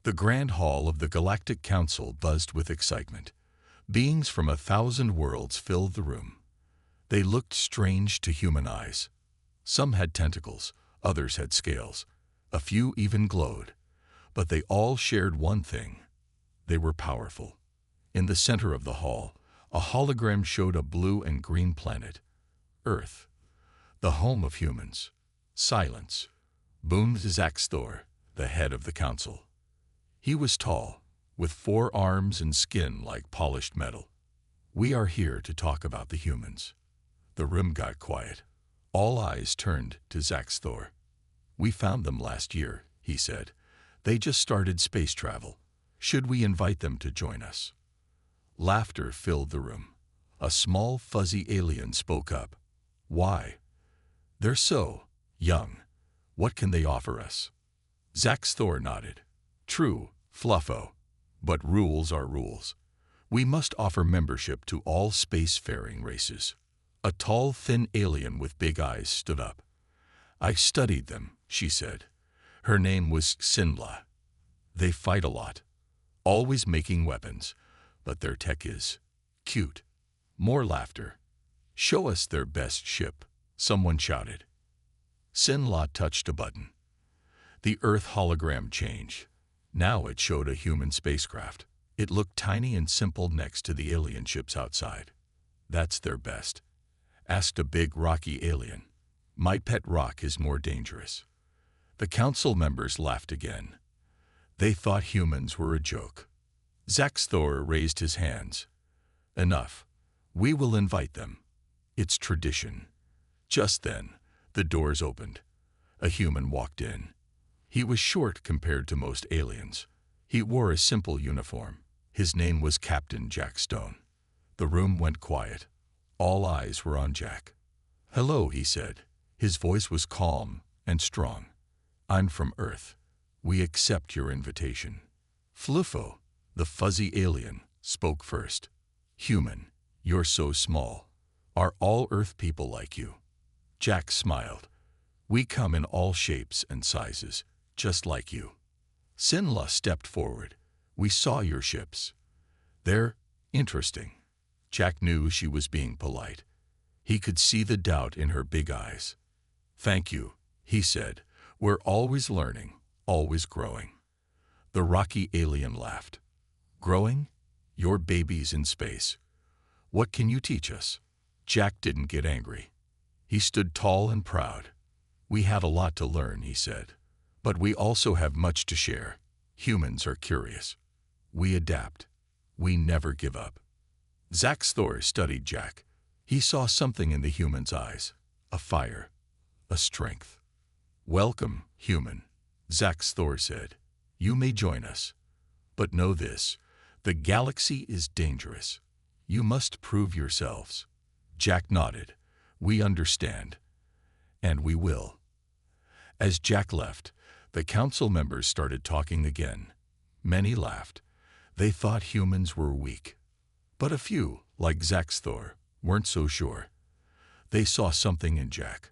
The grand hall of the Galactic Council buzzed with excitement. Beings from 1,000 worlds filled the room. They looked strange to human eyes. Some had tentacles, others had scales. A few even glowed. But they all shared one thing. They were powerful. In the center of the hall, a hologram showed a blue and green planet. Earth, the home of humans. Silence, boomed Stori, the head of the council. He was tall, with 4 arms and skin like polished metal. We are here to talk about the humans. The room got quiet. All eyes turned to Stori. We found them last year, he said. They just started space travel. Should we invite them to join us? Laughter filled the room. A small, fuzzy alien spoke up. Why? They're so young. What can they offer us? Stori nodded. True, Fluffo. But rules are rules. We must offer membership to all spacefaring races. A tall, thin alien with big eyes stood up. I studied them, she said. Her name was Sinla. They fight a lot, always making weapons, but their tech is cute. More laughter. Show us their best ship, someone shouted. Sinla touched a button. The Earth hologram changed. Now it showed a human spacecraft. It looked tiny and simple next to the alien ships outside. That's their best, asked a big rocky alien. My pet rock is more dangerous. The council members laughed again. They thought humans were a joke. Stori raised his hands. Enough. We will invite them. It's tradition. Just then, the doors opened. A human walked in. He was short compared to most aliens. He wore a simple uniform. His name was Captain Jack Stone. The room went quiet. All eyes were on Jack. Hello, he said. His voice was calm and strong. I'm from Earth. We accept your invitation. Fluffo, the fuzzy alien, spoke first. Human, you're so small. Are all Earth people like you? Jack smiled. We come in all shapes and sizes, just like you. Sinla stepped forward. We saw your ships. They're interesting. Jack knew she was being polite. He could see the doubt in her big eyes. Thank you, he said. We're always learning, always growing. The rocky alien laughed. Growing? Your baby's in space. What can you teach us? Jack didn't get angry. He stood tall and proud. We have a lot to learn, he said. But we also have much to share. Humans are curious. We adapt. We never give up. Stori studied Jack. He saw something in the human's eyes. A fire. A strength. Welcome, human, Stori said. You may join us. But know this. The galaxy is dangerous. You must prove yourselves. Jack nodded. We understand. And we will. As Jack left, the council members started talking again. Many laughed. They thought humans were weak. But a few, like Stori, weren't so sure. They saw something in Jack.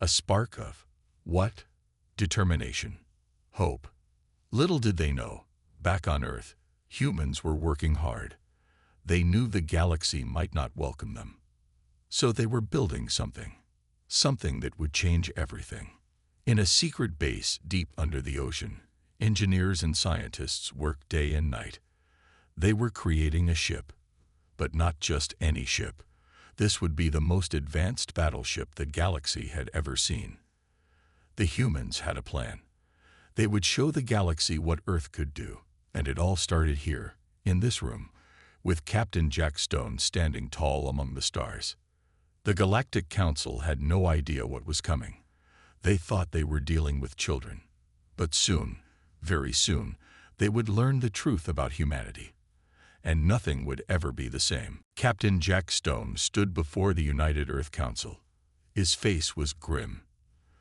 A spark of, what? Determination. Hope. Little did they know, back on Earth, humans were working hard. They knew the galaxy might not welcome them. So they were building something. Something that would change everything. In a secret base deep under the ocean, engineers and scientists worked day and night. They were creating a ship. But not just any ship. This would be the most advanced battleship the galaxy had ever seen. The humans had a plan. They would show the galaxy what Earth could do, and it all started here, in this room, with Captain Jack Stone standing tall among the stars. The Galactic Council had no idea what was coming. They thought they were dealing with children. But soon, very soon, they would learn the truth about humanity. And nothing would ever be the same. Captain Jack Stone stood before the United Earth Council. His face was grim.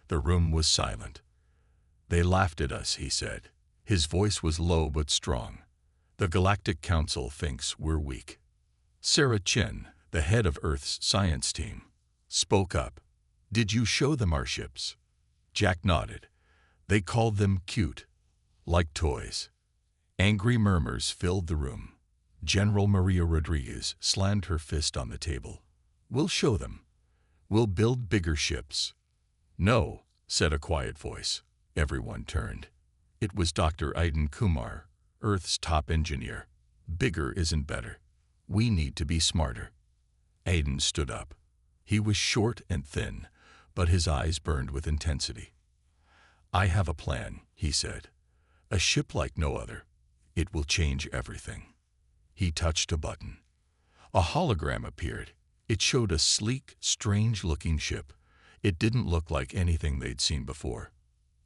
The room was silent. They laughed at us, he said. His voice was low but strong. The Galactic Council thinks we're weak. Sarah Chen, the head of Earth's science team, spoke up. Did you show them our ships? Jack nodded. They called them cute, like toys. Angry murmurs filled the room. General Maria Rodriguez slammed her fist on the table. "We'll show them. We'll build bigger ships." "No," said a quiet voice. Everyone turned. It was Dr. Aiden Kumar, Earth's top engineer. "Bigger isn't better. We need to be smarter." Aiden stood up. He was short and thin, but his eyes burned with intensity. "I have a plan," he said. "A ship like no other. It will change everything." He touched a button. A hologram appeared. It showed a sleek, strange-looking ship. It didn't look like anything they'd seen before.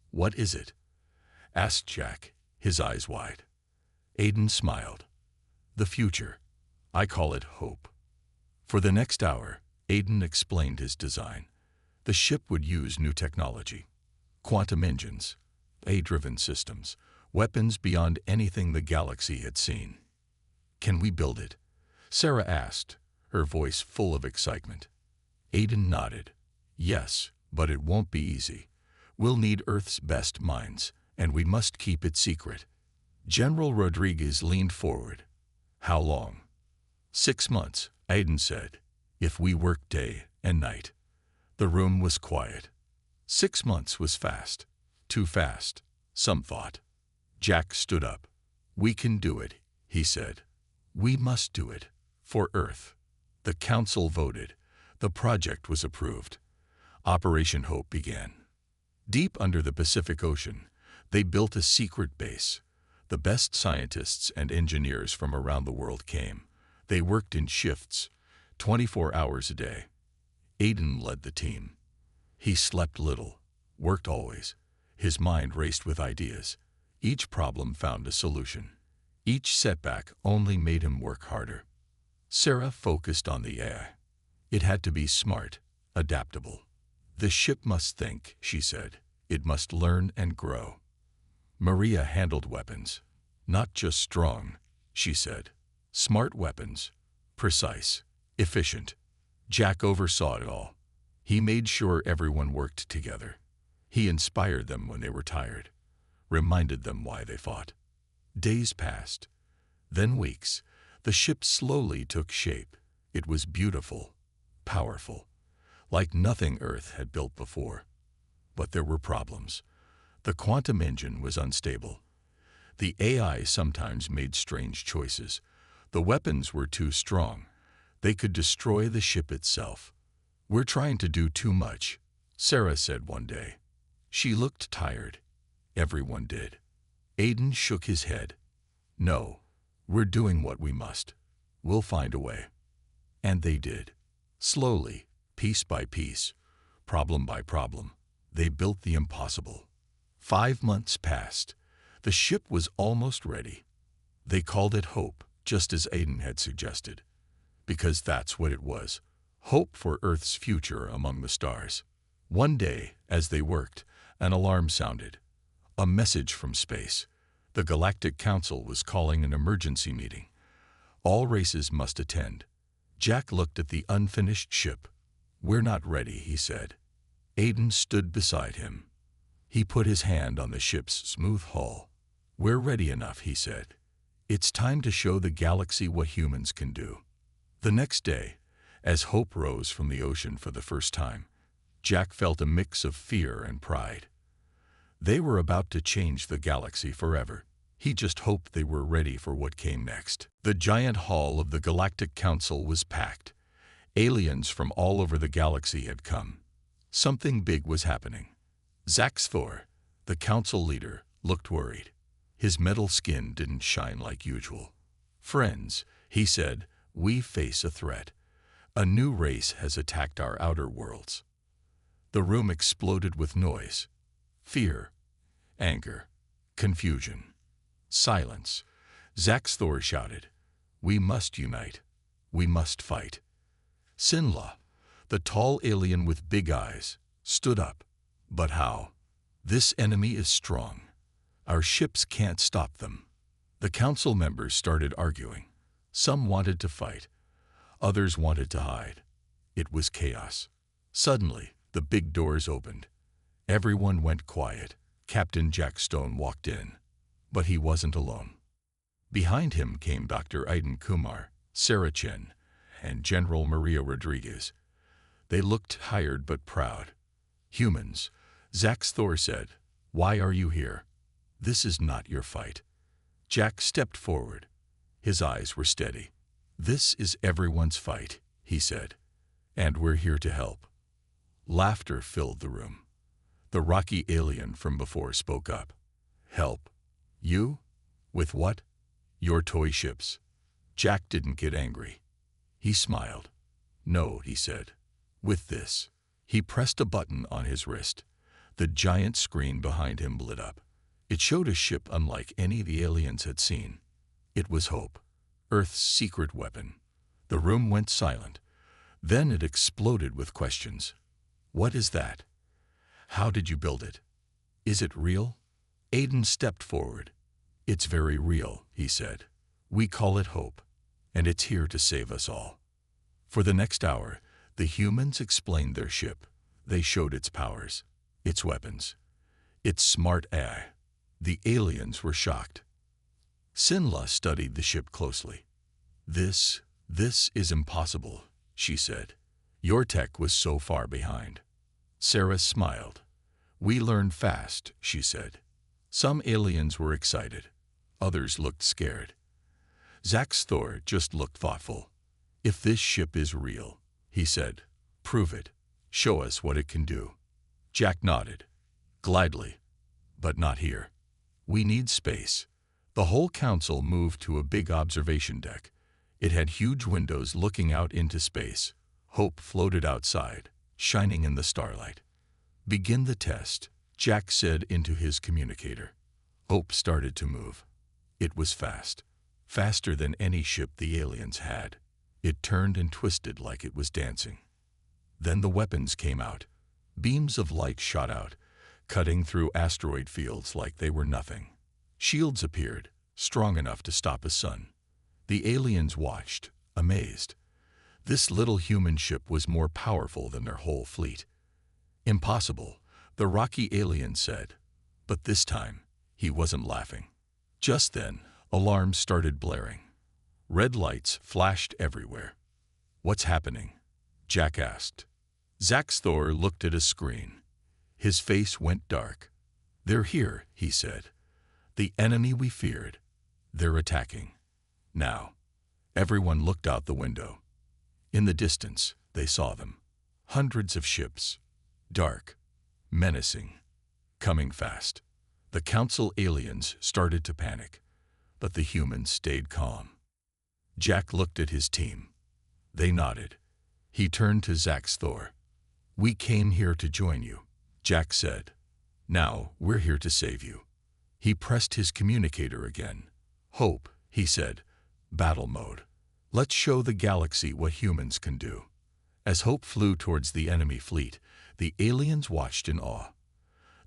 "What is it?" asked Jack, his eyes wide. Aiden smiled. "The future. I call it hope." For the next hour, Aiden explained his design. The ship would use new technology. Quantum engines, AI-driven systems, weapons beyond anything the galaxy had seen. "Can we build it?" Sarah asked, her voice full of excitement. Aiden nodded. "Yes, but it won't be easy. We'll need Earth's best minds, and we must keep it secret." General Rodriguez leaned forward. "How long?" 6 months, Aiden said, "if we work day and night." The room was quiet. 6 months was fast. Too fast, some thought. Jack stood up. "We can do it," he said. "We must do it. For Earth." The council voted. The project was approved. Operation Hope began. Deep under the Pacific Ocean, they built a secret base. The best scientists and engineers from around the world came. They worked in shifts, 24 hours a day. Aiden led the team. He slept little, worked always. His mind raced with ideas. Each problem found a solution. Each setback only made him work harder. Sarah focused on the AI. It had to be smart, adaptable. "The ship must think," she said. "It must learn and grow." Maria handled weapons. "Not just strong," she said. "Smart weapons. Precise. Efficient." Jack oversaw it all. He made sure everyone worked together. He inspired them when they were tired, reminded them why they fought. Days passed, then weeks. The ship slowly took shape. It was beautiful, powerful, like nothing Earth had built before. But there were problems. The quantum engine was unstable. The AI sometimes made strange choices. The weapons were too strong. They could destroy the ship itself. "We're trying to do too much," Sarah said one day. She looked tired. Everyone did. Aiden shook his head. "No, we're doing what we must. We'll find a way." And they did. Slowly, piece by piece, problem by problem, they built the impossible. 5 months passed. The ship was almost ready. They called it Hope, just as Aiden had suggested. Because that's what it was. Hope for Earth's future among the stars. One day, as they worked, an alarm sounded. A message from space. The Galactic Council was calling an emergency meeting. All races must attend. Jack looked at the unfinished ship. "We're not ready," he said. Aiden stood beside him. He put his hand on the ship's smooth hull. "We're ready enough," he said. "It's time to show the galaxy what humans can do." The next day, as Hope rose from the ocean for the first time, Jack felt a mix of fear and pride. They were about to change the galaxy forever. He just hoped they were ready for what came next. The giant hall of the Galactic Council was packed. Aliens from all over the galaxy had come. Something big was happening. Thor, the council leader, looked worried. His metal skin didn't shine like usual. "Friends," he said, "we face a threat. A new race has attacked our outer worlds." The room exploded with noise. Fear, anger, confusion. Silence. Thor shouted, "We must unite. We must fight." Sinla, the tall alien with big eyes, stood up. "But how? This enemy is strong. Our ships can't stop them." The council members started arguing. Some wanted to fight. Others wanted to hide. It was chaos. Suddenly, the big doors opened. Everyone went quiet. Captain Jack Stone walked in. But he wasn't alone. Behind him came Dr. Aiden Kumar, Sarah Chen, and General Maria Rodriguez. They looked tired but proud. "Humans," Thor said, "why are you here? This is not your fight." Jack stepped forward. His eyes were steady. "This is everyone's fight," he said, "and we're here to help." Laughter filled the room. The rocky alien from before spoke up. "Help? You? With what?" "Your toy ships." Jack didn't get angry. He smiled. "No," he said. "With this." He pressed a button on his wrist. The giant screen behind him lit up. It showed a ship unlike any the aliens had seen. It was Hope, Earth's secret weapon. The room went silent. Then it exploded with questions. "What is that? How did you build it? Is it real?" Aiden stepped forward. "It's very real," he said. "We call it Hope, and it's here to save us all." For the next hour, the humans explained their ship. They showed its powers, its weapons, its smart AI. The aliens were shocked. Sinla studied the ship closely. This is impossible," she said. "Your tech was so far behind." Sarah smiled. "We learned fast," she said. Some aliens were excited. Others looked scared. Thor just looked thoughtful. "If this ship is real," he said, "prove it. Show us what it can do." Jack nodded. "Gladly, but not here. We need space." The whole council moved to a big observation deck. It had huge windows looking out into space. Hope floated outside, shining in the starlight. "Begin the test," Jack said into his communicator. Hope started to move. It was fast, faster than any ship the aliens had. It turned and twisted like it was dancing. Then the weapons came out. Beams of light shot out, cutting through asteroid fields like they were nothing. Shields appeared, strong enough to stop a sun. The aliens watched, amazed. This little human ship was more powerful than their whole fleet. "Impossible," the rocky alien said. But this time, he wasn't laughing. Just then, alarms started blaring. Red lights flashed everywhere. "What's happening?" Jack asked. Thor looked at a screen. His face went dark. "They're here," he said. "The enemy we feared. They're attacking. Now." Everyone looked out the window. In the distance, they saw them. Hundreds of ships. Dark. Menacing. Coming fast. The council aliens started to panic, but the humans stayed calm. Jack looked at his team. They nodded. He turned to Thor. "We came here to join you," Jack said. "Now we're here to save you." He pressed his communicator again. "Hope," he said. "Battle mode. Let's show the galaxy what humans can do." As Hope flew towards the enemy fleet, the aliens watched in awe.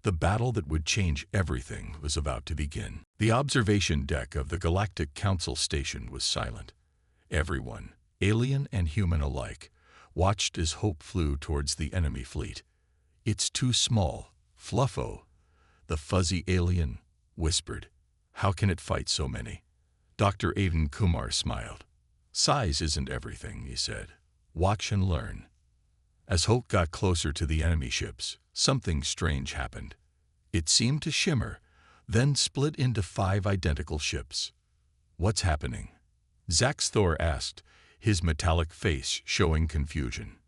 The battle that would change everything was about to begin. The observation deck of the Galactic Council station was silent. Everyone, alien and human alike, watched as Hope flew towards the enemy fleet. "It's too small, Fluffo," the fuzzy alien whispered. "How can it fight so many?" Dr. Aiden Kumar smiled. "Size isn't everything," he said. "Watch and learn." As Hope got closer to the enemy ships, something strange happened. It seemed to shimmer, then split into 5 identical ships. "What's happening?" Thor asked, his metallic face showing confusion.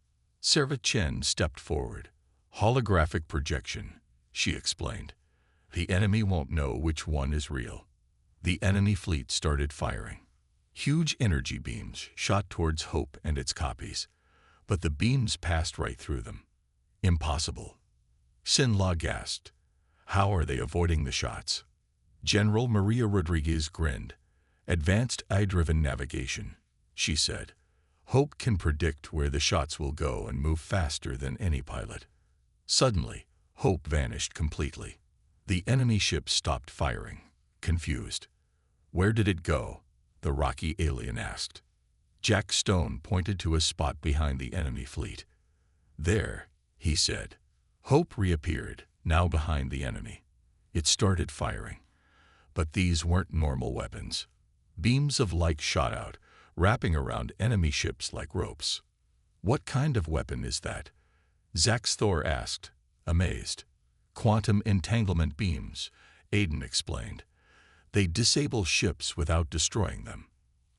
Sarah Chen stepped forward. "Holographic projection," she explained. "The enemy won't know which one is real." The enemy fleet started firing. Huge energy beams shot towards Hope and its copies, but the beams passed right through them. "Impossible." Sinla gasped. "How are they avoiding the shots?" General Maria Rodriguez grinned. "Advanced eye-driven navigation," she said. "Hope can predict where the shots will go and move faster than any pilot." Suddenly, Hope vanished completely. The enemy ship stopped firing, confused. "Where did it go?" the rocky alien asked. Jack Stone pointed to a spot behind the enemy fleet. "There," he said. Hope reappeared, now behind the enemy. It started firing. But these weren't normal weapons. Beams of light shot out, wrapping around enemy ships like ropes. "What kind of weapon is that?" Stori asked, amazed. "Quantum entanglement beams," Aiden explained. "They disable ships without destroying them.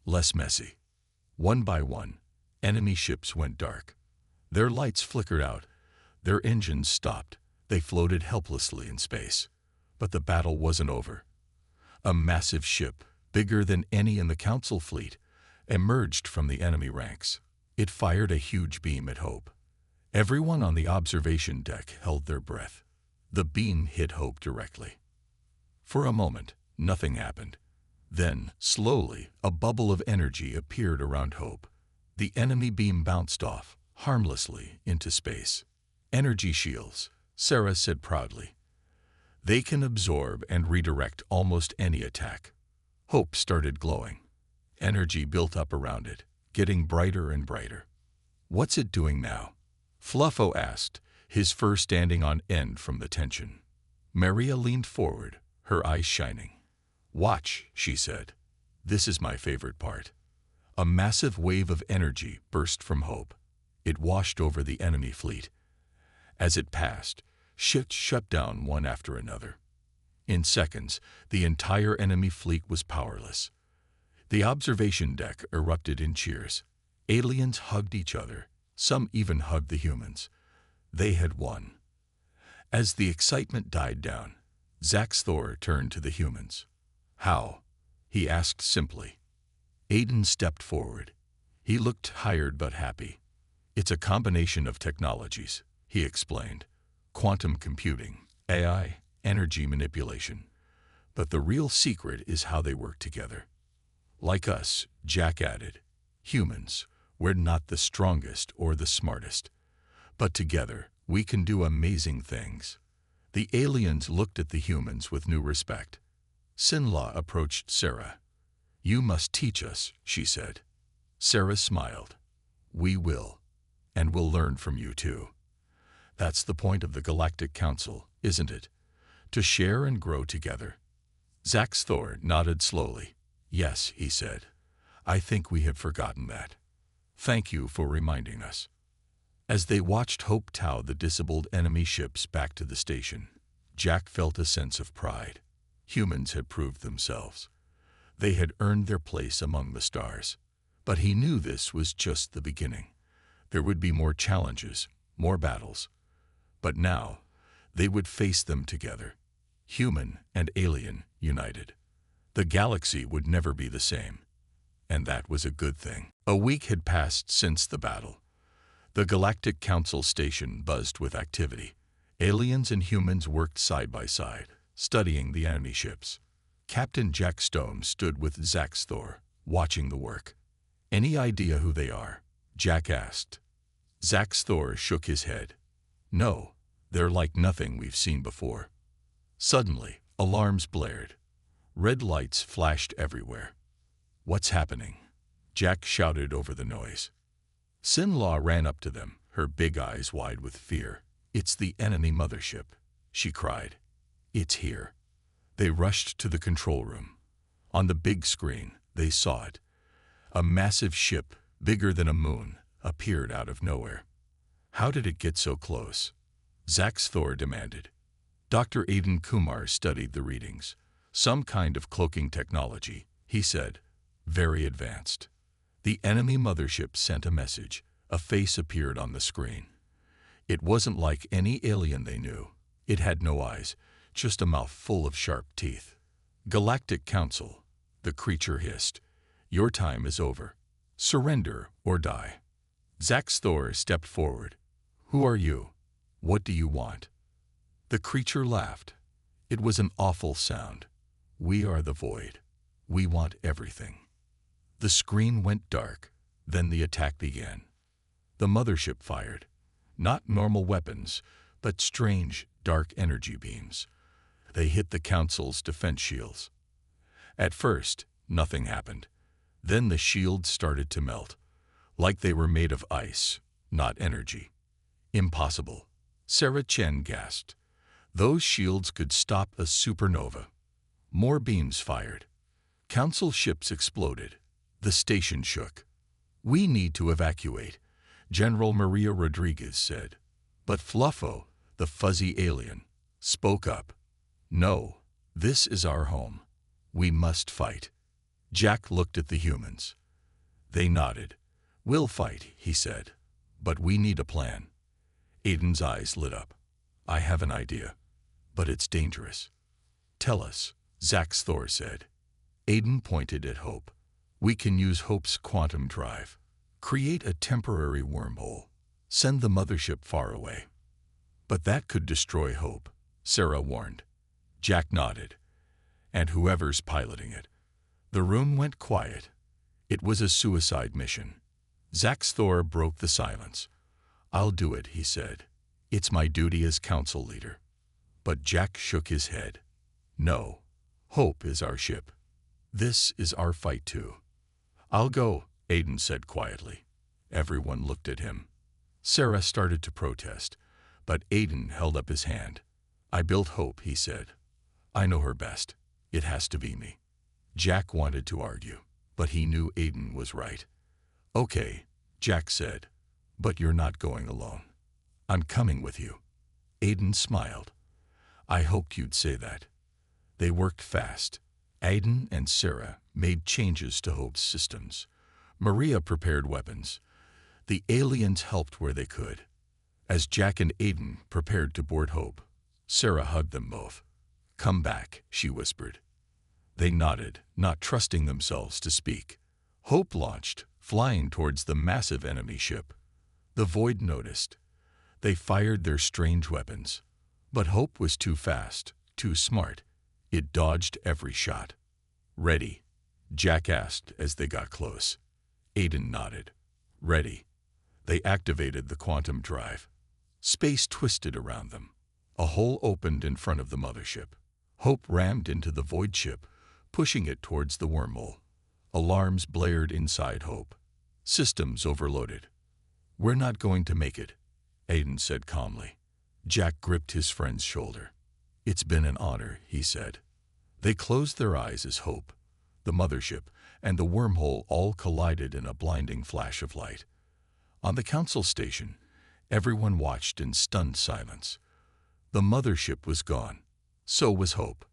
Less messy." One by one, enemy ships went dark. Their lights flickered out. Their engines stopped. They floated helplessly in space. But the battle wasn't over. A massive ship, bigger than any in the Council fleet, emerged from the enemy ranks. It fired a huge beam at Hope. Everyone on the observation deck held their breath. The beam hit Hope directly. For a moment, nothing happened. Then, slowly, a bubble of energy appeared around Hope. The enemy beam bounced off, harmlessly, into space. "Energy shields," Sarah said proudly. "They can absorb and redirect almost any attack." Hope started glowing. Energy built up around it, getting brighter and brighter. "What's it doing now?" Fluffo asked, his fur standing on end from the tension. Maria leaned forward, her eyes shining. "Watch," she said. "This is my favorite part." A massive wave of energy burst from Hope. It washed over the enemy fleet. As it passed, ships shut down one after another. In seconds, the entire enemy fleet was powerless. The observation deck erupted in cheers. Aliens hugged each other. Some even hugged the humans. They had won. As the excitement died down, Stori turned to the humans. "How?" he asked simply. Aiden stepped forward. He looked tired but happy. "It's a combination of technologies," he explained. "Quantum computing, AI, energy manipulation. But the real secret is how they work together." "Like us," Jack added. "Humans, we're not the strongest or the smartest. But together, we can do amazing things." The aliens looked at the humans with new respect. Sinla approached Sarah. "You must teach us," she said. Sarah smiled. "We will. And we'll learn from you too. That's the point of the Galactic Council, isn't it? To share and grow together." Stori nodded slowly. "Yes," he said. "I think we have forgotten that. Thank you for reminding us." As they watched Hope tow the disabled enemy ships back to the station, Jack felt a sense of pride. Humans had proved themselves. They had earned their place among the stars. But he knew this was just the beginning. There would be more challenges, more battles. But now, they would face them together, human and alien united. The galaxy would never be the same. And that was a good thing. A week had passed since the battle. The Galactic Council station buzzed with activity. Aliens and humans worked side by side, studying the enemy ships. Captain Jack Stone stood with Stori, watching the work. "Any idea who they are?" Jack asked. Stori shook his head. "No, they're like nothing we've seen before." Suddenly, alarms blared. Red lights flashed everywhere. "What's happening?" Jack shouted over the noise. Sinla ran up to them, her big eyes wide with fear. "It's the enemy mothership," she cried. "It's here." They rushed to the control room. On the big screen, they saw it. A massive ship, bigger than a moon, appeared out of nowhere. "How did it get so close?" Stori demanded. Dr. Aiden Kumar studied the readings. "Some kind of cloaking technology," he said. "Very advanced." The enemy mothership sent a message. A face appeared on the screen. It wasn't like any alien they knew. It had no eyes, just a mouth full of sharp teeth. "Galactic Council," the creature hissed. "Your time is over. Surrender or die." Stori stepped forward. "Who are you? What do you want?" The creature laughed. It was an awful sound. "We are the void. We want everything." The screen went dark. Then the attack began. The mothership fired. Not normal weapons, but strange, dark energy beams. They hit the Council's defense shields. At first, nothing happened. Then the shields started to melt, like they were made of ice, not energy. "Impossible," Sarah Chen gasped. "Those shields could stop a supernova." More beams fired. Council ships exploded. The station shook. "We need to evacuate," General Maria Rodriguez said. But Fluffo, the fuzzy alien, spoke up. "No, this is our home. We must fight." Jack looked at the humans. They nodded. "We'll fight," he said. "But we need a plan." Aiden's eyes lit up. "I have an idea, but it's dangerous." "Tell us," Zax Thor said. Aiden pointed at Hope. "We can use Hope's quantum drive. Create a temporary wormhole. Send the mothership far away." "But that could destroy Hope," Sarah warned. Jack nodded. "And whoever's piloting it." The room went quiet. It was a suicide mission. Zax Thor broke the silence. "I'll do it," he said. "It's my duty as council leader." But Jack shook his head. "No. Hope is our ship. This is our fight too." "I'll go," Aiden said quietly. Everyone looked at him. Sarah started to protest, but Aiden held up his hand. "I built Hope," he said. "I know her best. It has to be me." Jack wanted to argue, but he knew Aiden was right. "Okay," Jack said, "but you're not going alone. I'm coming with you." Aiden smiled. "I hoped you'd say that." They worked fast. Aiden and Sarah made changes to Hope's systems. Maria prepared weapons. The aliens helped where they could. As Jack and Aiden prepared to board Hope, Sarah hugged them both. "Come back," she whispered. They nodded, not trusting themselves to speak. Hope launched, flying towards the massive enemy ship. The Void noticed. They fired their strange weapons. But Hope was too fast, too smart. It dodged every shot. "Ready?" Jack asked as they got close. Aiden nodded. "Ready." They activated the quantum drive. Space twisted around them. A hole opened in front of the mothership. Hope rammed into the Void ship, pushing it towards the wormhole. Alarms blared inside Hope. Systems overloaded. "We're not going to make it," Aiden said calmly. Jack gripped his friend's shoulder. "It's been an honor," he said. They closed their eyes as Hope, the mothership, and the wormhole all collided in a blinding flash of light. On the council station, everyone watched in stunned silence. The mothership was gone. So was Hope.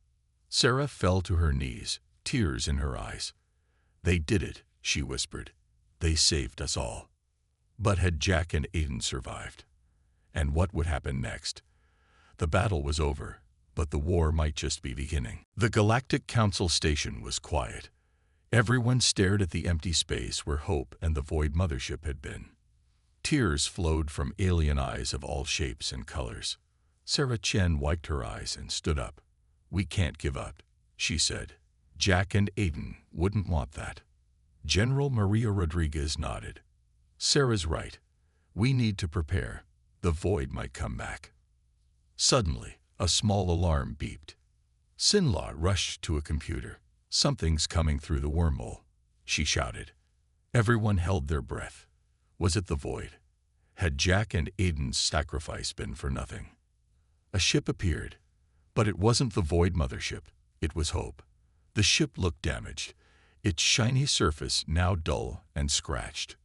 Sarah fell to her knees, tears in her eyes. "They did it," she whispered. "They saved us all." But had Jack and Aiden survived? And what would happen next? The battle was over, but the war might just be beginning. The Galactic Council station was quiet. Everyone stared at the empty space where Hope and the Void mothership had been. Tears flowed from alien eyes of all shapes and colors. Sarah Chen wiped her eyes and stood up. "We can't give up," she said. Jack and Aiden wouldn't want that. General Maria Rodriguez nodded. "Sarah's right. We need to prepare. The Void might come back." Suddenly, a small alarm beeped. Sinlaw rushed to a computer. "Something's coming through the wormhole," she shouted. Everyone held their breath. Was it the Void? Had Jack and Aiden's sacrifice been for nothing? A ship appeared, but it wasn't the Void mothership. It was Hope. The ship looked damaged, its shiny surface now dull and scratched.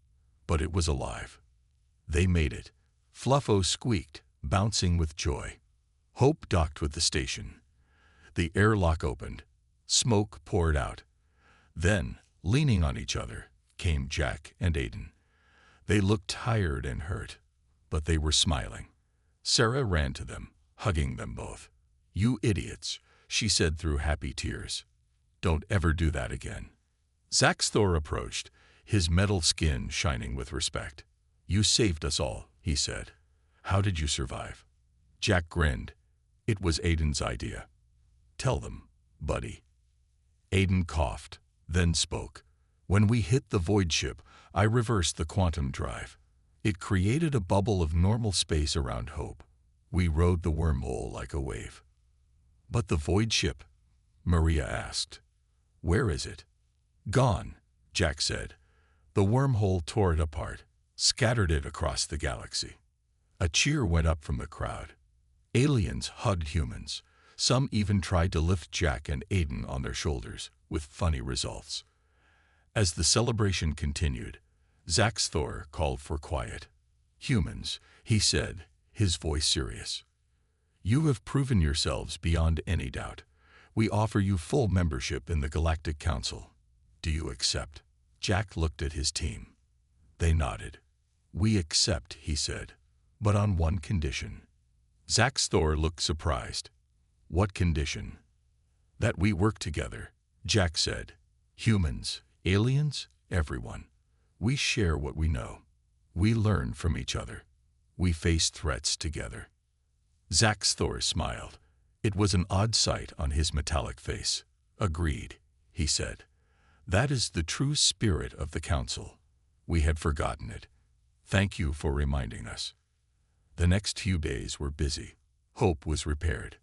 But it was alive. They made it. Fluffo squeaked, bouncing with joy. Hope docked with the station. The airlock opened. Smoke poured out. Then, leaning on each other, came Jack and Aiden. They looked tired and hurt, but they were smiling. Sarah ran to them, hugging them both. "You idiots," she said through happy tears. "Don't ever do that again." Zax Thor approached, his metal skin shining with respect. "You saved us all," he said. "How did you survive?" Jack grinned. "It was Aiden's idea." "Tell them, buddy." Aiden coughed, then spoke. "When we hit the Void ship, I reversed the quantum drive. It created a bubble of normal space around Hope. We rode the wormhole like a wave." "But the Void ship?" Maria asked. "Where is it?" "Gone," Jack said. "The wormhole tore it apart, scattered it across the galaxy." A cheer went up from the crowd. Aliens hugged humans. Some even tried to lift Jack and Aiden on their shoulders, with funny results. As the celebration continued, Thor called for quiet. "Humans," he said, his voice serious. "You have proven yourselves beyond any doubt. We offer you full membership in the Galactic Council. Do you accept?" Jack looked at his team. They nodded. "We accept," he said, "but on one condition." Thor looked surprised. "What condition?" "That we work together," Jack said. "Humans, aliens, everyone. We share what we know. We learn from each other. We face threats together." Thor smiled. It was an odd sight on his metallic face. "Agreed," he said. "That is the true spirit of the Council. We had forgotten it. Thank you for reminding us." The next few days were busy. Hope was repaired.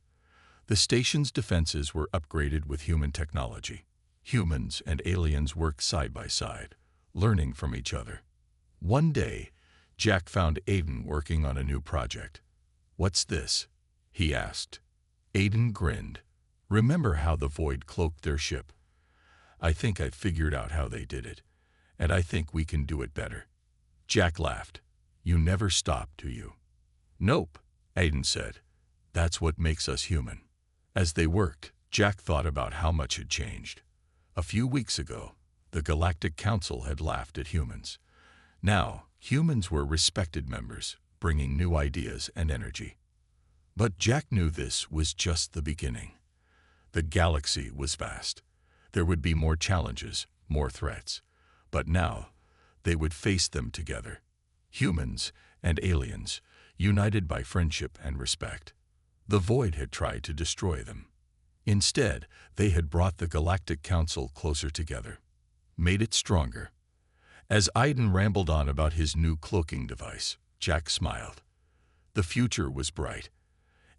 The station's defenses were upgraded with human technology. Humans and aliens worked side by side, learning from each other. One day, Jack found Aiden working on a new project. "What's this?" he asked. Aiden grinned. "Remember how the Void cloaked their ship? I think I figured out how they did it, and I think we can do it better." Jack laughed. "You never stop, do you?" "Nope," Aiden said. "That's what makes us human." As they worked, Jack thought about how much had changed. A few weeks ago, the Galactic Council had laughed at humans. Now, humans were respected members, bringing new ideas and energy. But Jack knew this was just the beginning. The galaxy was vast. There would be more challenges, more threats. But now, they would face them together. Humans and aliens, united by friendship and respect. The Void had tried to destroy them. Instead, they had brought the Galactic Council closer together, made it stronger. As Aiden rambled on about his new cloaking device, Jack smiled. The future was bright,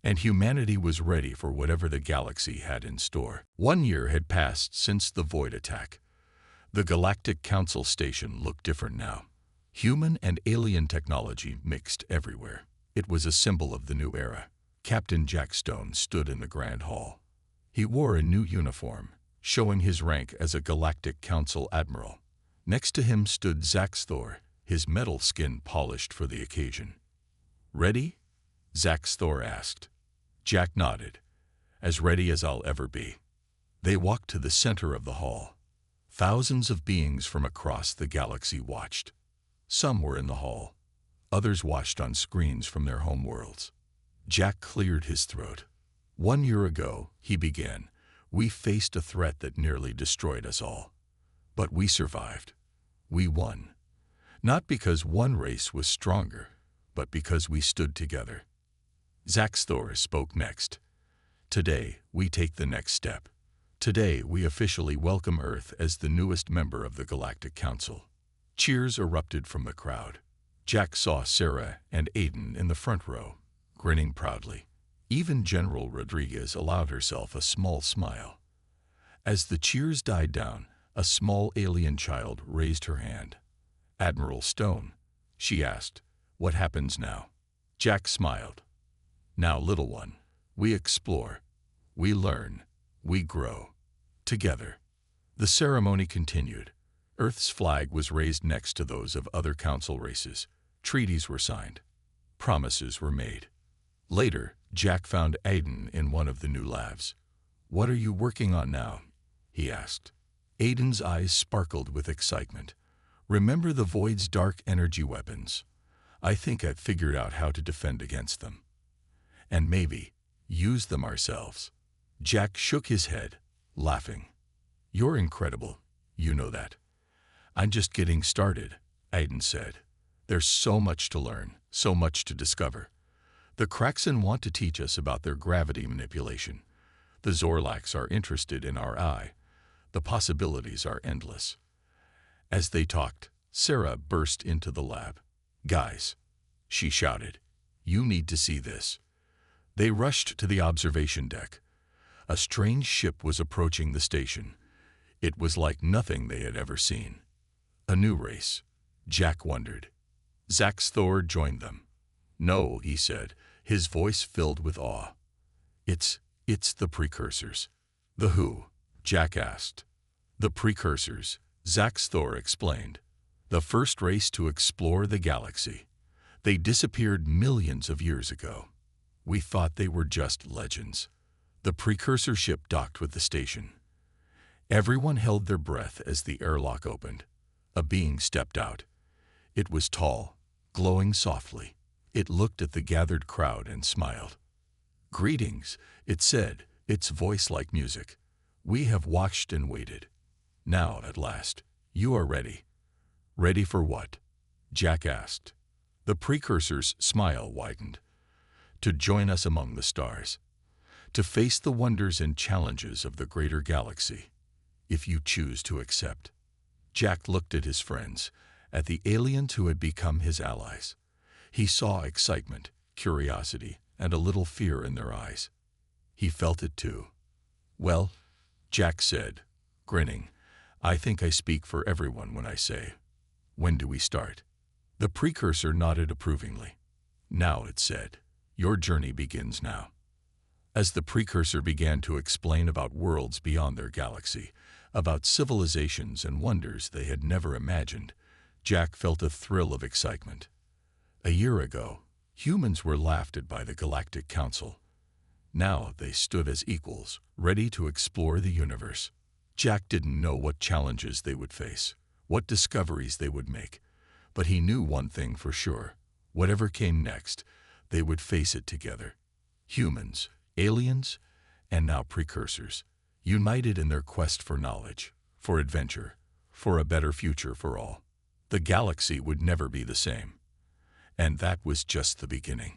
and humanity was ready for whatever the galaxy had in store. 1 year had passed since the Void attack. The Galactic Council station looked different now. Human and alien technology mixed everywhere. It was a symbol of the new era. Captain Jack Stone stood in the Grand Hall. He wore a new uniform, showing his rank as a Galactic Council admiral. Next to him stood Thor, his metal skin polished for the occasion. "Ready?" Thor asked. Jack nodded. "As ready as I'll ever be." They walked to the center of the hall. Thousands of beings from across the galaxy watched. Some were in the hall. Others watched on screens from their home worlds. Jack cleared his throat. 1 year ago, he began, we faced a threat that nearly destroyed us all. But we survived. We won. Not because one race was stronger, but because we stood together. Thor spoke next. "Today, we take the next step. Today, we officially welcome Earth as the newest member of the Galactic Council." Cheers erupted from the crowd. Jack saw Sarah and Aiden in the front row, grinning proudly. Even General Rodriguez allowed herself a small smile. As the cheers died down, a small alien child raised her hand. "Admiral Stone," she asked, "what happens now?" Jack smiled. "Now, little one, we explore, we learn, we grow. Together." The ceremony continued. Earth's flag was raised next to those of other council races. Treaties were signed. Promises were made. Later, Jack found Aiden in one of the new labs. "What are you working on now?" he asked. Aiden's eyes sparkled with excitement. "Remember the Void's dark energy weapons? I think I've figured out how to defend against them. And maybe use them ourselves." Jack shook his head, laughing. "You're incredible, you know that." "I'm just getting started," Aiden said. "There's so much to learn, so much to discover. The Kraxan want to teach us about their gravity manipulation. The Zorlax are interested in our eye. The possibilities are endless." As they talked, Sarah burst into the lab. "Guys," she shouted, "you need to see this." They rushed to the observation deck. A strange ship was approaching the station. It was like nothing they had ever seen. A new race, Jack wondered. Thor joined them. "No," he said, his voice filled with awe. It's the precursors." "The who?" Jack asked. The precursors, Zack's Thor explained. The first race to explore the galaxy. They disappeared millions of years ago. We thought they were just legends. The precursor ship docked with the station. Everyone held their breath as the airlock opened. A being stepped out. It was tall, glowing softly. It looked at the gathered crowd and smiled. "Greetings," it said, its voice like music. "We have watched and waited. Now, at last, you are ready." "Ready for what?" Jack asked. The precursor's smile widened. "To join us among the stars. To face the wonders and challenges of the greater galaxy, if you choose to accept." Jack looked at his friends, at the aliens who had become his allies. He saw excitement, curiosity, and a little fear in their eyes. He felt it too. "Well," Jack said, grinning, "I think I speak for everyone when I say, when do we start?" The precursor nodded approvingly. "Now," it said, "your journey begins now." As the precursor began to explain about worlds beyond their galaxy, about civilizations and wonders they had never imagined, Jack felt a thrill of excitement. A year ago, humans were laughed at by the Galactic Council. Now they stood as equals, ready to explore the universe. Jack didn't know what challenges they would face, what discoveries they would make, but he knew one thing for sure. Whatever came next, they would face it together. Humans, aliens, and now precursors, united in their quest for knowledge, for adventure, for a better future for all. The galaxy would never be the same. And that was just the beginning.